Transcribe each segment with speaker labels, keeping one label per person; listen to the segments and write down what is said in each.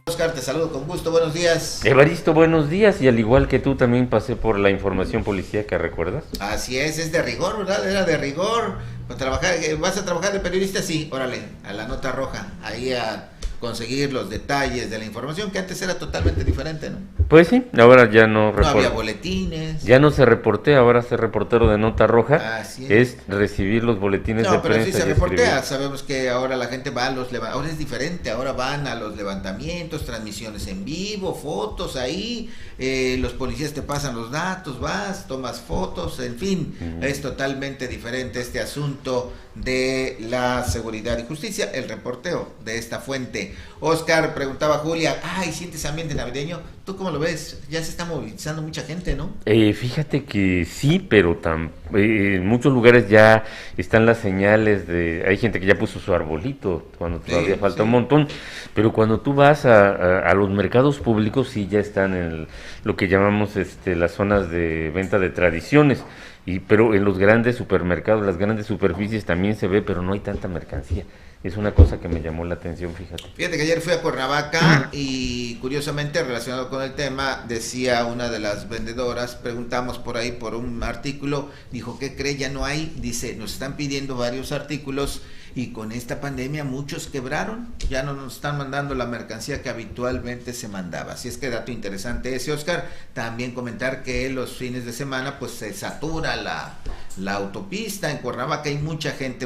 Speaker 1: Oscar, te saludo con gusto, buenos días.
Speaker 2: Evaristo, buenos días, y al igual que tú también pasé por la información policíaca, ¿recuerdas?
Speaker 1: Así es de rigor, ¿verdad? Era de rigor. Pues trabajar, ¿vas a trabajar de periodista? Sí, órale, a la nota roja, ahí a conseguir los detalles de la información que antes era totalmente diferente, ¿no?
Speaker 2: Pues sí, ahora ya no
Speaker 1: No había boletines.
Speaker 2: ya no se reportea, ahora ser reportero de nota roja
Speaker 1: Así
Speaker 2: es
Speaker 1: es.
Speaker 2: recibir los boletines de
Speaker 1: No, pero sí
Speaker 2: prensa
Speaker 1: se
Speaker 2: y escribir.
Speaker 1: reportea. Sabemos que ahora la gente va a los ahora es diferente. Ahora van a los levantamientos, transmisiones en vivo, fotos ahí. Los policías te pasan los datos, vas, tomas fotos, en fin, es totalmente diferente este asunto de la seguridad y justicia, el reporteo de esta fuente. Oscar, preguntaba Julia, ay, ¿sientes ambiente navideño? ¿Tú cómo lo ves? Ya se está movilizando mucha gente, ¿no?
Speaker 2: Fíjate que sí, pero en muchos lugares ya están las señales de... Hay gente que ya puso su arbolito, cuando todavía
Speaker 1: Sí,
Speaker 2: falta un
Speaker 1: sí.
Speaker 2: montón, pero cuando tú vas a los mercados públicos, sí ya están en lo que llamamos las zonas de venta de tradiciones, pero en los grandes supermercados, las grandes superficies también se ve, pero no hay tanta mercancía. Es una cosa que me llamó la atención, fíjate.
Speaker 1: Fíjate que ayer fui a Cuernavaca y curiosamente relacionado con el tema, decía una de las vendedoras, preguntamos por ahí por un artículo, dijo, ¿qué cree? Ya no hay, dice, nos están pidiendo varios artículos y con esta pandemia muchos quebraron, ya no nos están mandando la mercancía que habitualmente se mandaba. Así es que dato interesante ese, Oscar. También comentar que los fines de semana pues se satura la autopista en Cuernavaca, hay mucha gente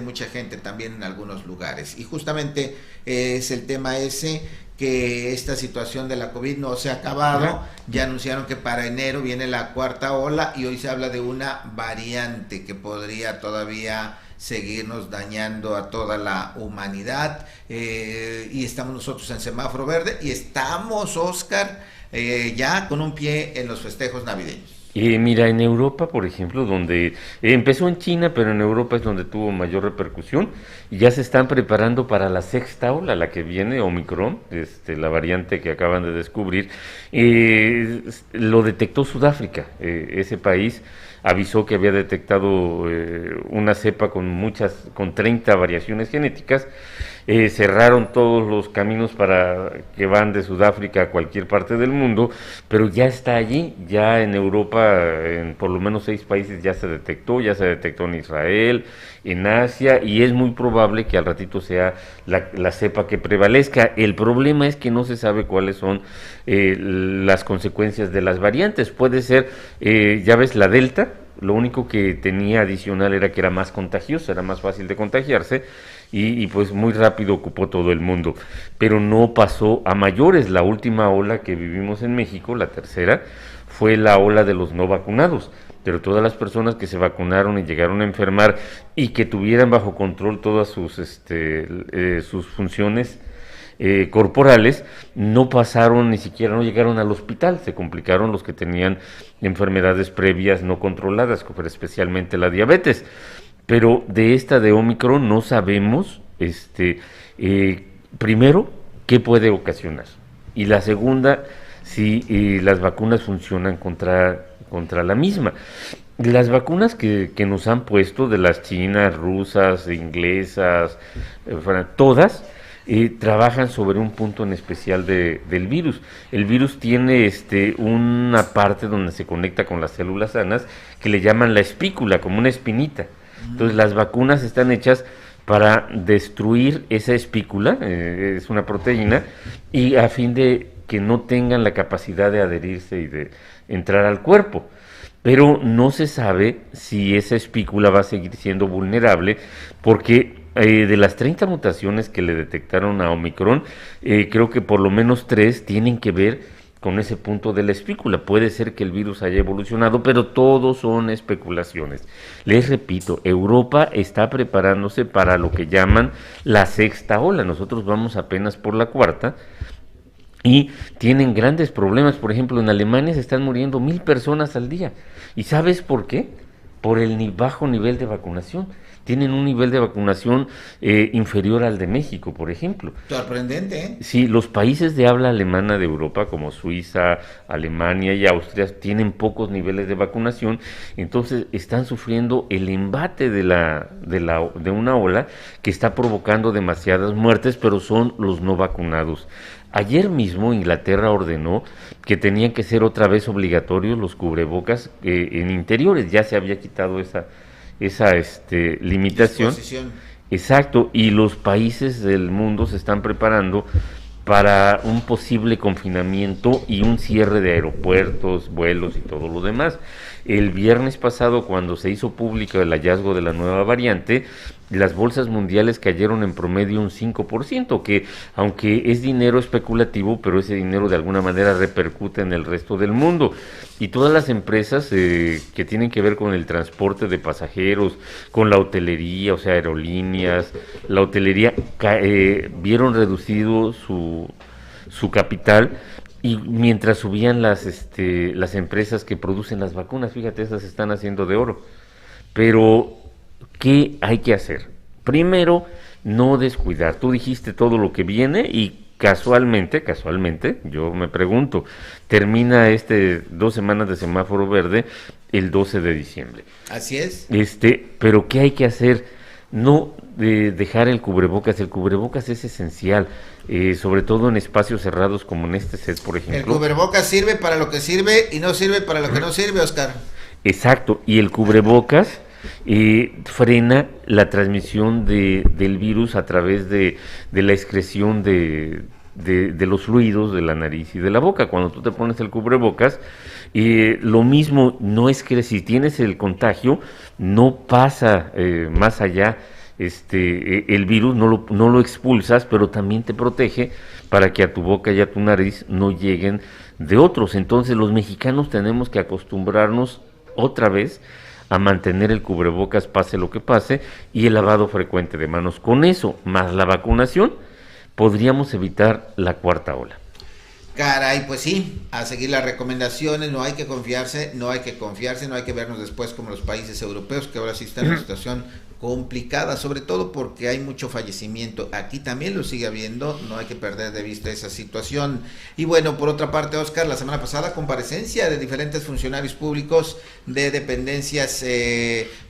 Speaker 1: también en algunos lugares. Y justamente es el tema ese, que esta situación de la COVID no se ha acabado. Ya anunciaron que para enero viene la cuarta ola y hoy se habla de una variante que podría todavía seguirnos dañando a toda la humanidad. Y estamos nosotros en semáforo verde y estamos, Oscar, ya con un pie en los festejos navideños.
Speaker 2: Mira, en Europa, por ejemplo, donde empezó en China, pero en Europa es donde tuvo mayor repercusión, y ya se están preparando para la sexta ola, la que viene, Omicron, la variante que acaban de descubrir. Lo detectó Sudáfrica, ese país avisó que había detectado una cepa con 30 variaciones genéticas. Cerraron todos los caminos para que van de Sudáfrica a cualquier parte del mundo, pero ya está allí, ya en Europa, en por lo menos 6 países ya se detectó en Israel, en Asia, y es muy probable que al ratito sea la cepa que prevalezca. El problema es que no se sabe cuáles son las consecuencias de las variantes. Puede ser, ya ves, la Delta, lo único que tenía adicional era que era más contagiosa, era más fácil de contagiarse, y pues muy rápido ocupó todo el mundo, pero no pasó a mayores. La última ola que vivimos en México, la tercera, fue la ola de los no vacunados, pero todas las personas que se vacunaron y llegaron a enfermar y que tuvieran bajo control todas sus funciones corporales, no pasaron, ni siquiera no llegaron al hospital. Se complicaron los que tenían enfermedades previas no controladas, como especialmente la diabetes. Pero de esta de Omicron no sabemos, primero, qué puede ocasionar. Y la segunda, si las vacunas funcionan contra la misma. Las vacunas que nos han puesto, de las chinas, rusas, inglesas, todas, trabajan sobre un punto en especial del virus. El virus tiene una parte donde se conecta con las células sanas, que le llaman la espícula, como una espinita. Entonces las vacunas están hechas para destruir esa espícula, es una proteína, y a fin de que no tengan la capacidad de adherirse y de entrar al cuerpo. Pero no se sabe si esa espícula va a seguir siendo vulnerable, porque de las 30 mutaciones que le detectaron a Omicron, creo que por lo menos 3 tienen que ver con ese punto de la espícula. Puede ser que el virus haya evolucionado, pero todo son especulaciones. Les repito, Europa está preparándose para lo que llaman la sexta ola. Nosotros vamos apenas por la cuarta y tienen grandes problemas. Por ejemplo, en Alemania se están muriendo 1000 personas al día. ¿Y sabes por qué? Por el bajo nivel de vacunación. tienen un nivel de vacunación inferior al de México, por ejemplo.
Speaker 1: Sorprendente, ¿eh?
Speaker 2: Sí, los países de habla alemana de Europa, como Suiza, Alemania y Austria, tienen pocos niveles de vacunación, entonces están sufriendo el embate de una ola que está provocando demasiadas muertes, pero son los no vacunados. Ayer mismo Inglaterra ordenó que tenían que ser otra vez obligatorios los cubrebocas en interiores, ya se había quitado esa limitación.
Speaker 1: Disposición.
Speaker 2: Exacto, y los países del mundo se están preparando para un posible confinamiento y un cierre de aeropuertos, vuelos y todo lo demás. El viernes pasado, cuando se hizo público el hallazgo de la nueva variante, las bolsas mundiales cayeron en promedio un 5%, que aunque es dinero especulativo, pero ese dinero de alguna manera repercute en el resto del mundo. Y todas las empresas que tienen que ver con el transporte de pasajeros, con la hotelería, o sea, aerolíneas, la hotelería, vieron reducido su capital, y mientras subían las empresas que producen las vacunas, fíjate, esas están haciendo de oro. Pero, ¿qué hay que hacer? Primero, no descuidar. Tú dijiste todo lo que viene y casualmente, yo me pregunto, termina 2 semanas de semáforo verde el 12 de diciembre.
Speaker 1: Así es.
Speaker 2: Pero ¿qué hay que hacer? No dejar el cubrebocas es esencial, sobre todo en espacios cerrados como en este set, por ejemplo.
Speaker 1: El cubrebocas sirve para lo que sirve y no sirve para lo que no sirve, Oscar.
Speaker 2: Exacto, y el cubrebocas frena la transmisión del virus a través de la excreción de los fluidos de la nariz y de la boca. Cuando tú te pones el cubrebocas, lo mismo, no es que si tienes el contagio, no pasa más allá, el virus no lo expulsas, pero también te protege para que a tu boca y a tu nariz no lleguen de otros. Entonces los mexicanos tenemos que acostumbrarnos otra vez a mantener el cubrebocas pase lo que pase y el lavado frecuente de manos. Con eso, más la vacunación, podríamos evitar la cuarta ola.
Speaker 1: Caray, pues sí, a seguir las recomendaciones, no hay que confiarse, no hay que vernos después como los países europeos, que ahora sí están en una situación complicada, sobre todo porque hay mucho fallecimiento. Aquí también lo sigue habiendo, no hay que perder de vista esa situación. Y bueno, por otra parte, Oscar, la semana pasada comparecencia de diferentes funcionarios públicos de dependencias,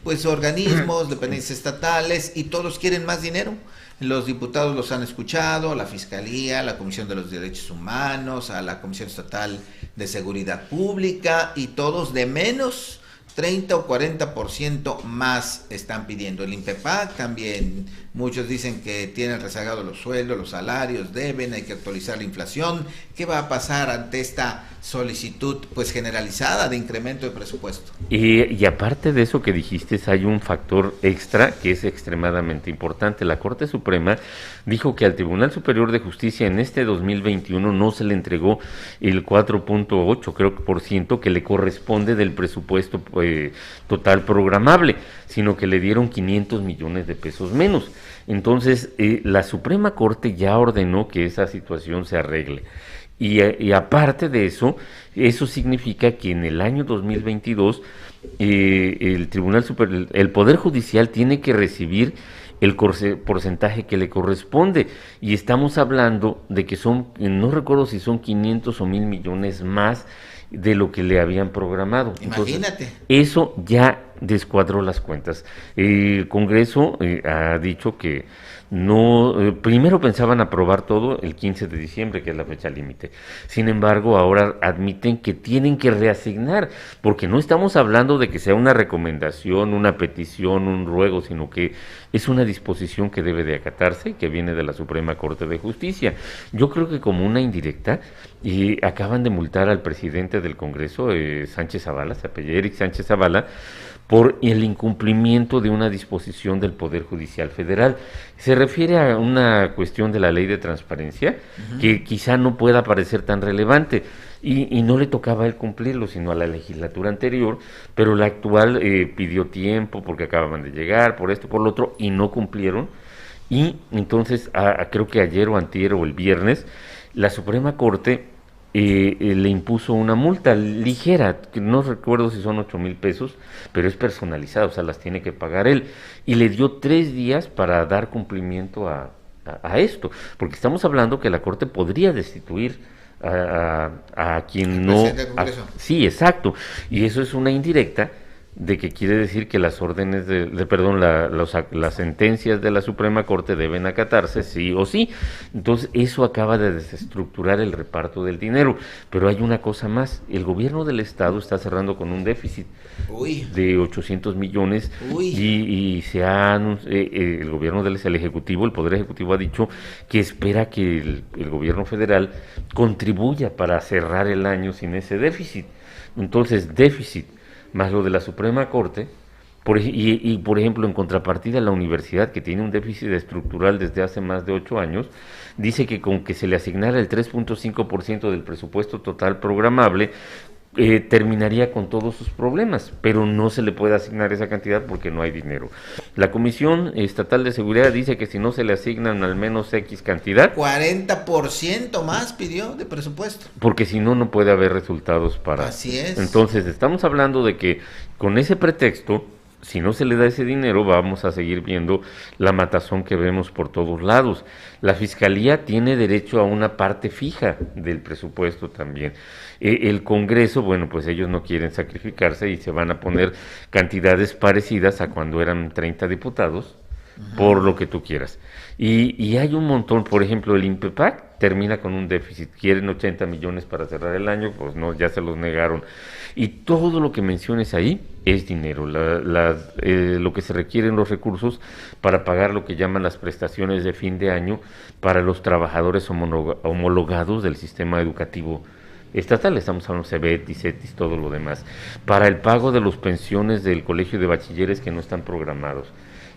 Speaker 1: pues organismos, dependencias estatales, y todos quieren más dinero. Los diputados los han escuchado, la Fiscalía, la Comisión de los Derechos Humanos, a la Comisión Estatal de Seguridad Pública, y todos de menos 30 o 40% más están pidiendo. El INPEPAC también, muchos dicen que tienen rezagados los sueldos, los salarios, deben, hay que actualizar la inflación. ¿Qué va a pasar ante esta solicitud pues generalizada de incremento de presupuesto?
Speaker 2: Y aparte de eso que dijiste, hay un factor extra que es extremadamente importante. La Corte Suprema dijo que al Tribunal Superior de Justicia en este 2021 no se le entregó el 4.8, creo que por ciento que le corresponde del presupuesto total programable, sino que le dieron 500 millones de pesos menos. Entonces, la Suprema Corte ya ordenó que esa situación se arregle. Y aparte de eso significa que en el año 2022 el Tribunal Superior, el Poder Judicial tiene que recibir el porcentaje que le corresponde, y estamos hablando de que son, no recuerdo si son 500 o 1,000 millones más de lo que le habían programado.
Speaker 1: Imagínate.
Speaker 2: Entonces, eso ya descuadró las cuentas. El Congreso ha dicho que no, primero pensaban aprobar todo el 15 de diciembre, que es la fecha límite. Sin embargo, ahora admiten que tienen que reasignar, porque no estamos hablando de que sea una recomendación, una petición, un ruego, sino que es una disposición que debe de acatarse, que viene de la Suprema Corte de Justicia. Yo creo que como una indirecta, y acaban de multar al presidente del Congreso, Sánchez Zavala, se apellida Eric Sánchez Zavala, por el incumplimiento de una disposición del Poder Judicial Federal. Se refiere a una cuestión de la Ley de Transparencia, que quizá no pueda parecer tan relevante, y no le tocaba a él cumplirlo, sino a la legislatura anterior, pero la actual pidió tiempo porque acababan de llegar, por esto, por lo otro, y no cumplieron. Y entonces, creo que ayer o antier o el viernes, la Suprema Corte le impuso una multa ligera, que no recuerdo si son 8,000 pesos, pero es personalizada, o sea, las tiene que pagar él. Y le dio 3 días para dar cumplimiento a esto, porque estamos hablando que la Corte podría destituir a quien no...
Speaker 1: Presidente del Congreso.
Speaker 2: Sí, exacto. Y eso es una indirecta de que quiere decir que las órdenes perdón, las sentencias de la Suprema Corte deben acatarse sí o sí. Entonces eso acaba de desestructurar el reparto del dinero. Pero hay una cosa más, el gobierno del estado está cerrando con un déficit
Speaker 1: Uy.
Speaker 2: de 800 millones
Speaker 1: Uy.
Speaker 2: y el gobierno el Ejecutivo, el Poder Ejecutivo ha dicho que espera que el gobierno federal contribuya para cerrar el año sin ese déficit. Entonces, déficit más lo de la Suprema Corte, por ejemplo, en contrapartida, la universidad, que tiene un déficit estructural desde hace más de 8 años, dice que con que se le asignara el 3.5% del presupuesto total programable, terminaría con todos sus problemas, pero no se le puede asignar esa cantidad porque no hay dinero. La Comisión Estatal de Seguridad dice que si no se le asignan al menos X cantidad,
Speaker 1: 40% más pidió de presupuesto.
Speaker 2: porque si no, no puede haber resultados para...
Speaker 1: Así es.
Speaker 2: Entonces, estamos hablando de que con ese pretexto, si no se le da ese dinero, vamos a seguir viendo la matazón que vemos por todos lados. La Fiscalía tiene derecho a una parte fija del presupuesto también. El Congreso, bueno, pues ellos no quieren sacrificarse y se van a poner cantidades parecidas a cuando eran 30 diputados, por lo que tú quieras. Y hay un montón, por ejemplo, el INPEPAC termina con un déficit, quieren 80 millones para cerrar el año, pues no, ya se los negaron. Y todo lo que menciones ahí es dinero, lo que se requieren los recursos para pagar lo que llaman las prestaciones de fin de año para los trabajadores homologados del sistema educativo estatal, estamos hablando de CEBETIS, CETIS, todo lo demás, para el pago de las pensiones del colegio de bachilleres que no están programados.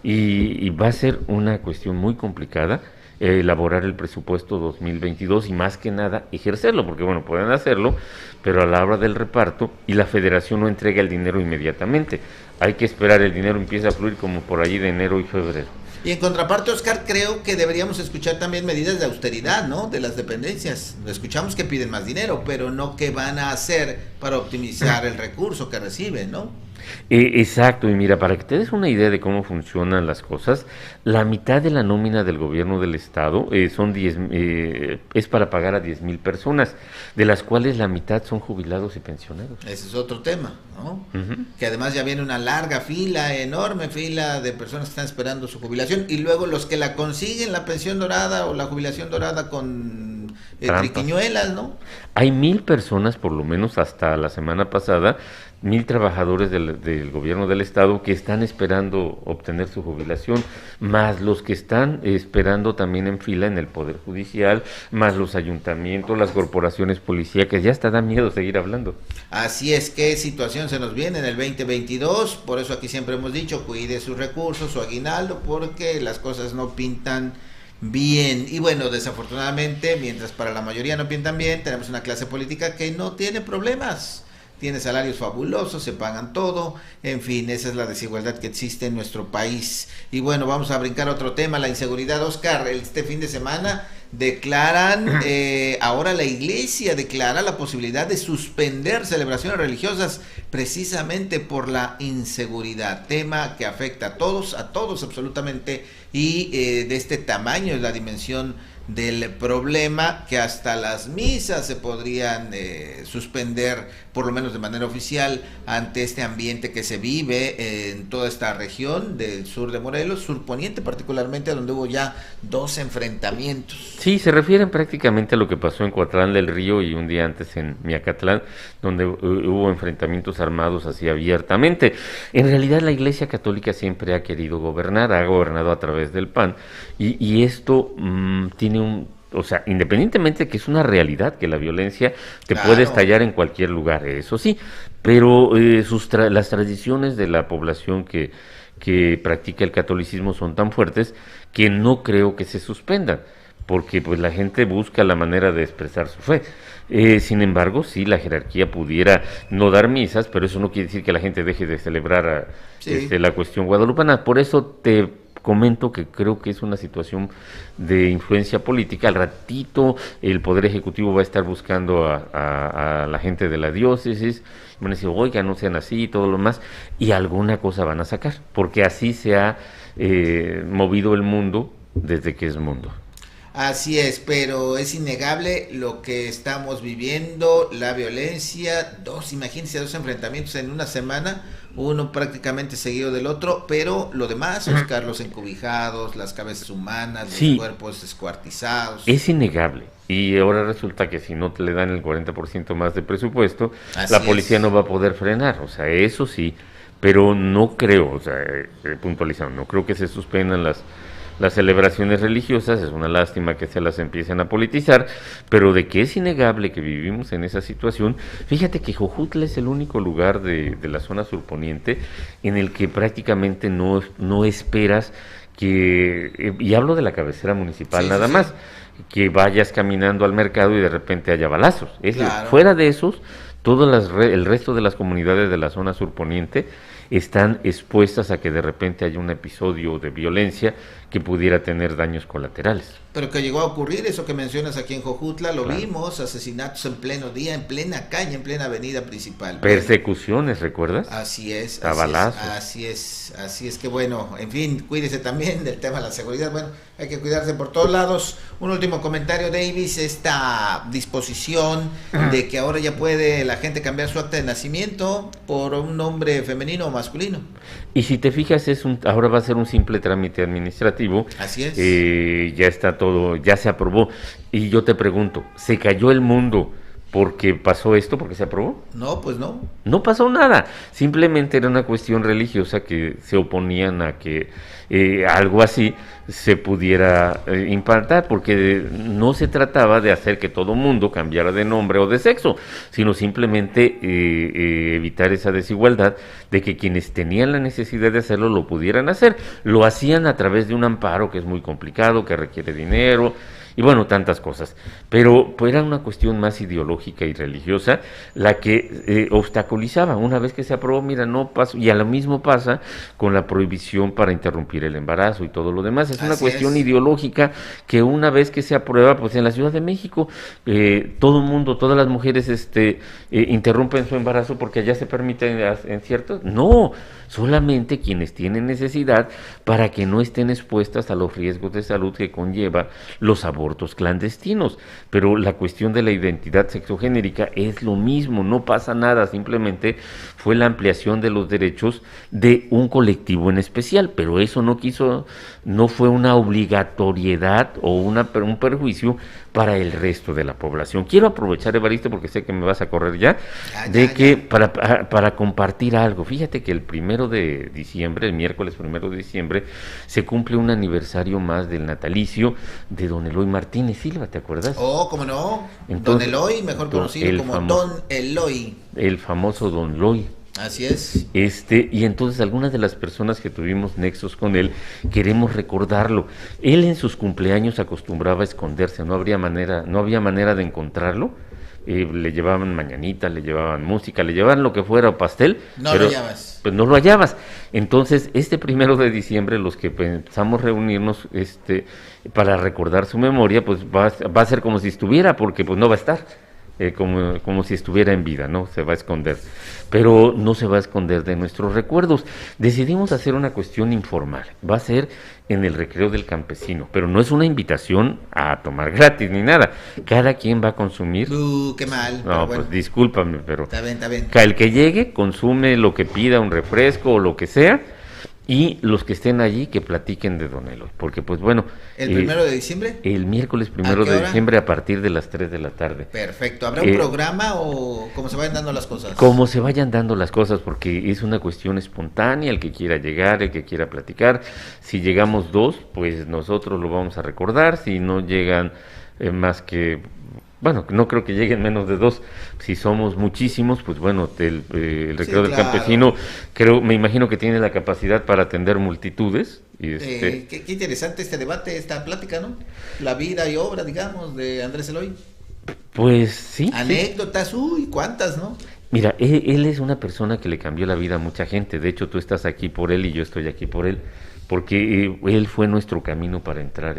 Speaker 2: Y va a ser una cuestión muy complicada elaborar el presupuesto 2022 y más que nada ejercerlo, porque bueno, pueden hacerlo, pero a la hora del reparto y la federación no entrega el dinero inmediatamente, hay que esperar, el dinero empieza a fluir como por allí de enero y febrero.
Speaker 1: Y en contraparte, Oscar, creo que deberíamos escuchar también medidas de austeridad, ¿no? De las dependencias. Escuchamos que piden más dinero, pero no qué van a hacer para optimizar el recurso que reciben, ¿no?
Speaker 2: Exacto, y mira, para que te des una idea de cómo funcionan las cosas, la mitad de la nómina del gobierno del estado es para pagar a 10,000 personas, de las cuales la mitad son jubilados y pensionados.
Speaker 1: Ese es otro tema, ¿no?
Speaker 2: Uh-huh.
Speaker 1: Que además ya viene una larga fila, enorme fila de personas que están esperando su jubilación, y luego los que la consiguen, la pensión dorada o la jubilación dorada con triquiñuelas, ¿no?
Speaker 2: Hay 1,000 personas, por lo menos hasta la semana pasada, 1,000 trabajadores del gobierno del estado que están esperando obtener su jubilación, más los que están esperando también en fila en el Poder Judicial, más los ayuntamientos, las corporaciones policíacas, ya hasta da miedo seguir hablando.
Speaker 1: Así es, qué situación se nos viene en el 2022, por eso aquí siempre hemos dicho, cuide sus recursos, su aguinaldo, porque las cosas no pintan bien. Y bueno, desafortunadamente, mientras para la mayoría no pintan bien, tenemos una clase política que no tiene problemas. Tiene salarios fabulosos, se pagan todo, en fin, esa es la desigualdad que existe en nuestro país. Y bueno, vamos a brincar a otro tema, la inseguridad. Oscar, este fin de semana declaran, ahora la iglesia declara la posibilidad de suspender celebraciones religiosas precisamente por la inseguridad, tema que afecta a todos absolutamente, y de este tamaño es la dimensión del problema, que hasta las misas se podrían suspender, por lo menos de manera oficial, ante este ambiente que se vive en toda esta región del sur de Morelos, sur poniente particularmente, donde hubo ya 2 enfrentamientos.
Speaker 2: Sí, se refieren prácticamente a lo que pasó en Coatlán del Río y un día antes en Miacatlán, donde hubo enfrentamientos armados así abiertamente. En realidad la Iglesia Católica siempre ha querido gobernar, ha gobernado a través del PAN, y esto tiene o sea, independientemente de que es una realidad que la violencia te puede estallar en cualquier lugar, eso sí, pero las tradiciones de la población que practica el catolicismo son tan fuertes que no creo que se suspendan, porque pues la gente busca la manera de expresar su fe. Sin embargo, sí, la jerarquía pudiera no dar misas, pero eso no quiere decir que la gente deje de celebrar la cuestión guadalupana. Por eso te comento que creo que es una situación de influencia política. Al ratito el Poder Ejecutivo va a estar buscando a la gente de la diócesis, van a decir, oiga, no sean así y todo lo más, y alguna cosa van a sacar, porque así se ha movido el mundo desde que es mundo.
Speaker 1: Así es, pero es innegable lo que estamos viviendo, la violencia, imagínense, dos enfrentamientos en una semana, uno prácticamente seguido del otro, pero lo demás, Oscar, los encobijados, las cabezas humanas,
Speaker 2: Sí,
Speaker 1: los cuerpos descuartizados.
Speaker 2: es innegable. Y ahora resulta que si no te le dan el 40% más de presupuesto,
Speaker 1: Así
Speaker 2: la policía
Speaker 1: es.
Speaker 2: no va a poder frenar. O sea, eso sí, pero no creo, o sea, puntualizando, no creo que se suspendan las celebraciones religiosas. Es una lástima que se las empiecen a politizar, pero de que es innegable que vivimos en esa situación. Fíjate que Jojutla es el único lugar de la zona surponiente en el que prácticamente no esperas que, y hablo de la cabecera municipal
Speaker 1: Sí, sí,
Speaker 2: nada
Speaker 1: sí.
Speaker 2: más, que vayas caminando al mercado y de repente haya balazos.
Speaker 1: Claro.
Speaker 2: Fuera de esos, el resto de las comunidades de la zona surponiente están expuestas a que de repente haya un episodio de violencia que pudiera tener daños colaterales.
Speaker 1: Pero que llegó a ocurrir, eso que mencionas aquí en Jojutla, lo
Speaker 2: Claro.
Speaker 1: vimos, asesinatos en pleno día, en plena calle, en plena avenida principal.
Speaker 2: Persecuciones, ¿recuerdas?
Speaker 1: Así es,
Speaker 2: A balazos.
Speaker 1: así es que bueno, en fin, cuídese también del tema de la seguridad, bueno, hay que cuidarse por todos lados. Un último comentario, Davis, esta disposición de que ahora ya puede la gente cambiar su acta de nacimiento por un nombre femenino o masculino.
Speaker 2: Y si te fijas, ahora va a ser un simple trámite administrativo.
Speaker 1: Así es.
Speaker 2: Ya está todo, ya se aprobó. Y yo te pregunto, ¿se cayó el mundo porque pasó esto, porque se aprobó?
Speaker 1: No, pues no.
Speaker 2: No pasó nada, simplemente era una cuestión religiosa que se oponían a que algo así se pudiera implantar, porque no se trataba de hacer que todo mundo cambiara de nombre o de sexo, sino simplemente evitar esa desigualdad de que quienes tenían la necesidad de hacerlo lo pudieran hacer. Lo hacían a través de un amparo que es muy complicado, que requiere dinero, y bueno, tantas cosas. Pero pues, era una cuestión más ideológica y religiosa la que obstaculizaba. Una vez que se aprobó, mira, no pasó, y a lo mismo pasa con la prohibición para interrumpir el embarazo y todo lo demás. Es una
Speaker 1: Así
Speaker 2: cuestión
Speaker 1: es.
Speaker 2: ideológica que una vez que se aprueba, pues en la Ciudad de México, todo el mundo, todas las mujeres interrumpen su embarazo porque allá se permite en ciertos. No, solamente quienes tienen necesidad para que no estén expuestas a los riesgos de salud que conlleva los abortos clandestinos. Pero la cuestión de la identidad sexogenérica es lo mismo, no pasa nada, simplemente fue la ampliación de los derechos de un colectivo en especial, pero eso no fue una obligatoriedad o un perjuicio para el resto de la población. Quiero aprovechar, Evaristo, porque sé que me vas a correr ya, para compartir algo. Fíjate que el 1 de diciembre, el miércoles 1 de diciembre, se cumple un aniversario más del natalicio de don Eloy Martínez Silva, ¿te acuerdas?
Speaker 1: Oh, cómo no.
Speaker 2: Entonces,
Speaker 1: Don Eloy, mejor conocido como Don Eloy.
Speaker 2: El famoso don Eloy.
Speaker 1: Así es.
Speaker 2: Y entonces algunas de las personas que tuvimos nexos con él queremos recordarlo. Él en sus cumpleaños acostumbraba a esconderse, no había manera de encontrarlo. Le llevaban mañanita, le llevaban música, le llevaban lo que fuera o pastel,
Speaker 1: No
Speaker 2: pero
Speaker 1: lo hallabas.
Speaker 2: pues no lo hallabas. Entonces, este 1 de diciembre, los que pensamos reunirnos para recordar su memoria, pues va a ser como si estuviera, porque pues no va a estar. Como si estuviera en vida, ¿no? Se va a esconder. Pero no se va a esconder de nuestros recuerdos. Decidimos hacer una cuestión informal. Va a ser en el recreo del campesino, pero no es una invitación a tomar gratis ni nada. Cada quien va a consumir.
Speaker 1: Qué mal.
Speaker 2: No,
Speaker 1: Bueno,
Speaker 2: pues discúlpame, pero
Speaker 1: está bien, está bien.
Speaker 2: el que llegue consume lo que pida, un refresco o lo que sea, y los que estén allí que platiquen de don Eloy, porque pues bueno.
Speaker 1: ¿El 1 de diciembre?
Speaker 2: El miércoles
Speaker 1: ¿A
Speaker 2: primero
Speaker 1: qué
Speaker 2: de
Speaker 1: hora?
Speaker 2: diciembre a partir de las 3 de la tarde.
Speaker 1: Perfecto. ¿Habrá un programa o cómo se vayan dando las cosas?
Speaker 2: Como se vayan dando las cosas, porque es una cuestión espontánea, el que quiera llegar, el que quiera platicar. Si llegamos 2, pues nosotros lo vamos a recordar. Si no llegan más que, bueno, no creo que lleguen menos de 2. Si somos muchísimos, pues bueno, el recreo del
Speaker 1: claro.
Speaker 2: campesino, me imagino que tiene la capacidad para atender multitudes. Y
Speaker 1: qué interesante este debate, esta plática, ¿no? La vida y obra, digamos, de Andrés Eloy.
Speaker 2: Pues sí.
Speaker 1: Anécdotas, uy, cuántas, ¿no?
Speaker 2: Mira, él es una persona que le cambió la vida a mucha gente. De hecho, tú estás aquí por él y yo estoy aquí por él, porque él fue nuestro camino para entrar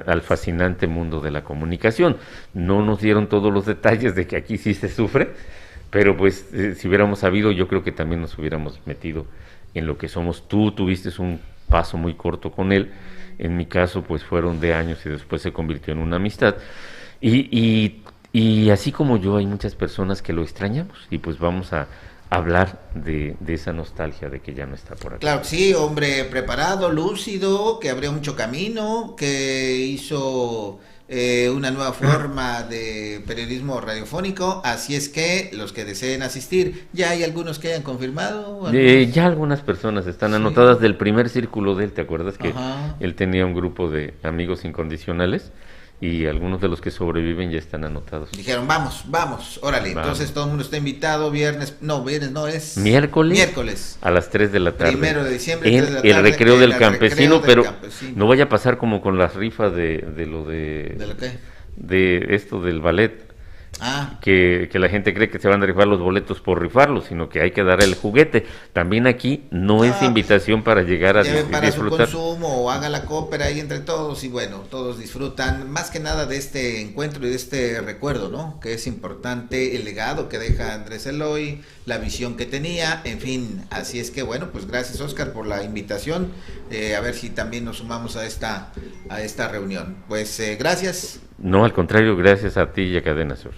Speaker 2: al fascinante mundo de la comunicación. No nos dieron todos los detalles de que aquí sí se sufre, pero pues si hubiéramos sabido, yo creo que también nos hubiéramos metido en lo que somos. Tú tuviste un paso muy corto con él, en mi caso pues fueron de años y después se convirtió en una amistad. Y así como yo, hay muchas personas que lo extrañamos y pues vamos a hablar de esa nostalgia de que ya no está por acá.
Speaker 1: Claro que sí, hombre preparado, lúcido, que abrió mucho camino, que hizo una nueva forma de periodismo radiofónico, así es que los que deseen asistir, ya hay algunos que hayan confirmado.
Speaker 2: Ya algunas personas están
Speaker 1: Sí.
Speaker 2: anotadas del primer círculo de él, ¿te acuerdas que
Speaker 1: Ajá.
Speaker 2: él tenía un grupo de amigos incondicionales? Y algunos de los que sobreviven ya están anotados.
Speaker 1: Dijeron, vamos, vamos, órale.
Speaker 2: Vamos.
Speaker 1: Entonces todo el mundo está invitado viernes no, es
Speaker 2: Miércoles a las 3 de la tarde.
Speaker 1: 1 de diciembre,
Speaker 2: En
Speaker 1: 3 de la
Speaker 2: el
Speaker 1: tarde,
Speaker 2: recreo
Speaker 1: en
Speaker 2: del
Speaker 1: el
Speaker 2: campesino,
Speaker 1: recreo del
Speaker 2: pero
Speaker 1: campesino.
Speaker 2: no vaya a pasar como con las rifas de
Speaker 1: ¿De lo qué?
Speaker 2: de esto del ballet,
Speaker 1: Ah,
Speaker 2: que la gente cree que se van a rifar los boletos por rifarlos, sino que hay que dar el juguete. También aquí no es invitación para llegar a
Speaker 1: lleve para su
Speaker 2: disfrutar.
Speaker 1: consumo o haga la coopera ahí entre todos y bueno, todos disfrutan más que nada de este encuentro y de este recuerdo, ¿no? Que es importante el legado que deja Andrés Eloy, la visión que tenía, en fin, así es que bueno, pues gracias Oscar por la invitación, a ver si también nos sumamos a esta reunión. Pues gracias.
Speaker 2: No, al contrario, gracias a ti y a Cadena Sur.